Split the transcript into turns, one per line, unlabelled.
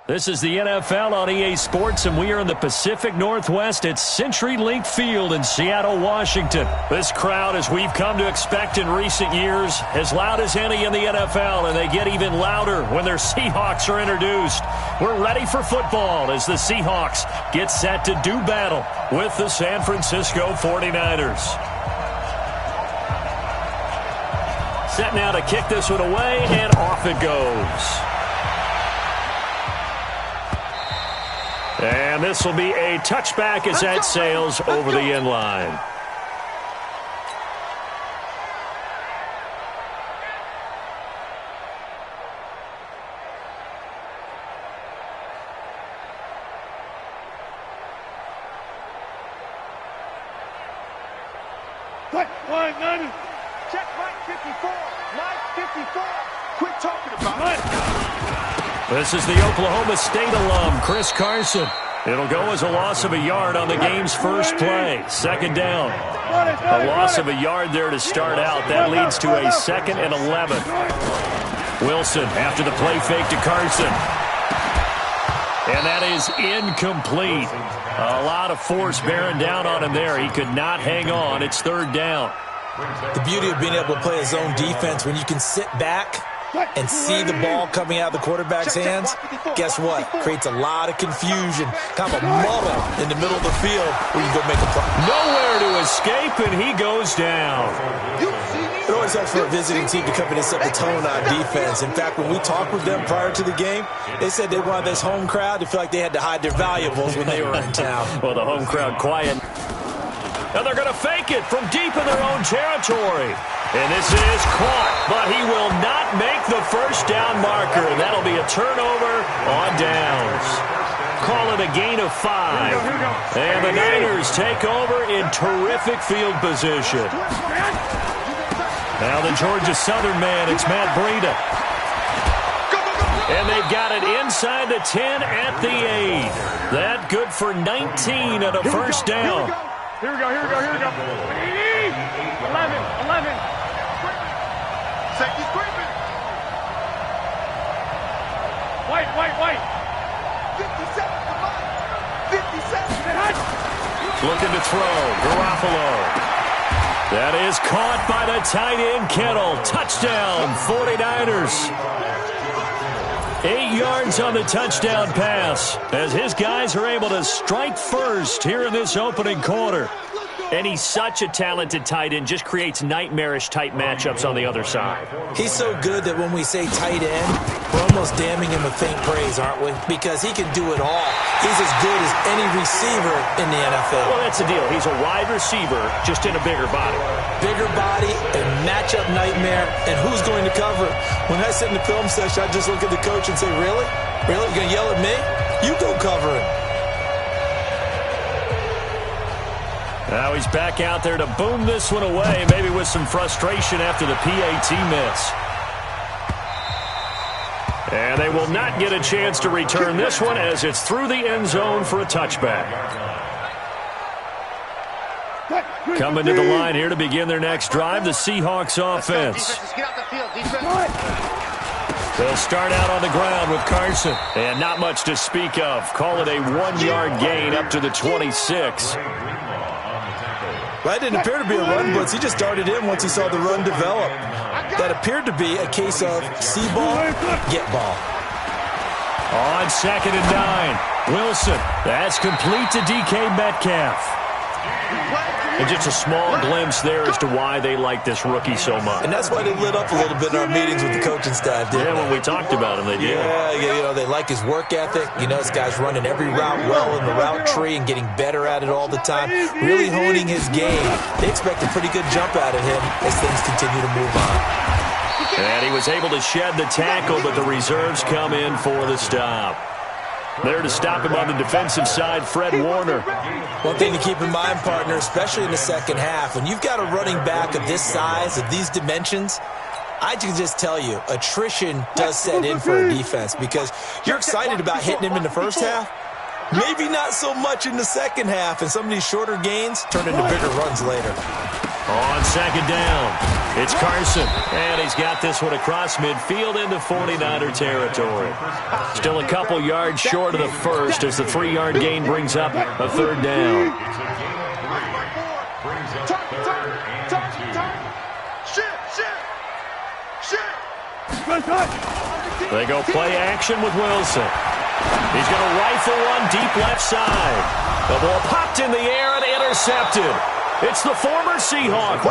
This is the NFL on EA Sports, and we are in the Pacific Northwest at CenturyLink Field in Seattle, Washington. This crowd, as we've come to expect in recent years, as loud as any in the NFL, and they get even louder when their Seahawks are introduced. We're ready for football as the Seahawks get set to do battle with the San Francisco 49ers. Set now to kick this one away, and off it goes. And this will be a touchback as that sails over the end line.
Check line 54. Line 54. Quit talking about it.
This is the Oklahoma State alum, Chris Carson. It'll go as a loss of a yard on the game's first play. Second down. A loss of a yard there to start out. That leads to a 2nd and 11. Wilson after the play fake to Carson. And that is incomplete. A lot of force bearing down on him there. He could not hang on. It's 3rd down.
The beauty of being able to play a zone defense, when you can sit back and see the ball coming out of the quarterback's hands, guess what? Creates a lot of confusion, kind of a muddle in the middle of the field where you go make a play.
Nowhere to escape, and he goes down.
It always helps for a visiting team to come in and set the tone on defense. In fact, when we talked with them prior to the game, they said they wanted this home crowd to feel like they had to hide their valuables when they were in town.
Well, the home crowd quiet. And they're going to fake it from deep in their own territory. And this is caught, but he will not make the first down marker. That'll be a turnover on downs. Call it a gain of 5. And the Niners take over in terrific field position. Now the Georgia Southern man, it's Matt Breida. And they've got it inside the 10 at the 8. That good for 19 and a first down.
Here we go. 11. Safety's creeping. White. 57, come on. 57.
Looking to throw. Garoppolo. That is caught by the tight end, Kittle. Touchdown, 49ers. 8 yards on the touchdown pass as his guys are able to strike first here in this opening quarter. And he's such a talented tight end, just creates nightmarish-type matchups on the other side.
He's so good that when we say tight end, we're almost damning him with faint praise, aren't we? Because he can do it all. He's as good as any receiver in the NFL.
Well, that's the deal. He's a wide receiver, just in a bigger body.
Bigger body, a matchup nightmare, and who's going to cover it? When I sit in the film session, I just look at the coach and say, really? Really? You're going to yell at me? You go cover him.
Now he's back out there to boom this one away, maybe with some frustration after the PAT miss. And they will not get a chance to return this one as it's through the end zone for a touchback. Coming to the line here to begin their next drive, the Seahawks offense. They'll start out on the ground with Carson. And not much to speak of. Call it a 1-yard gain up to the 26.
That didn't appear to be a run blitz. He just darted in once he saw the run develop. That appeared to be a case of see ball, get ball.
On 2nd and 9, Wilson. That's complete to DK Metcalf. And just a small glimpse there as to why they like this rookie so much.
And that's why they lit up a little bit in our meetings with the coaching staff, didn't they?
When we talked about him, they did.
Yeah, they like his work ethic. This guy's running every route well in the route tree and getting better at it all the time, really honing his game. They expect a pretty good jump out of him as things continue to move on.
And he was able to shed the tackle, but the reserves come in for the stop. There to stop him on the defensive side, Fred Warner.
One thing to keep in mind, partner, especially in the second half, when you've got a running back of this size, of these dimensions, I can just tell you, attrition does set in for a defense because you're excited about hitting him in the first half. Maybe not so much in the second half, and some of these shorter gains turn into bigger runs later.
On second down, it's Carson. And he's got this one across midfield into 49er territory. Still a couple yards short of the first as the 3-yard gain brings up a third down. They go play action with Wilson. He's going to rifle one deep left side. The ball popped in the air and intercepted. It's the former Seahawk.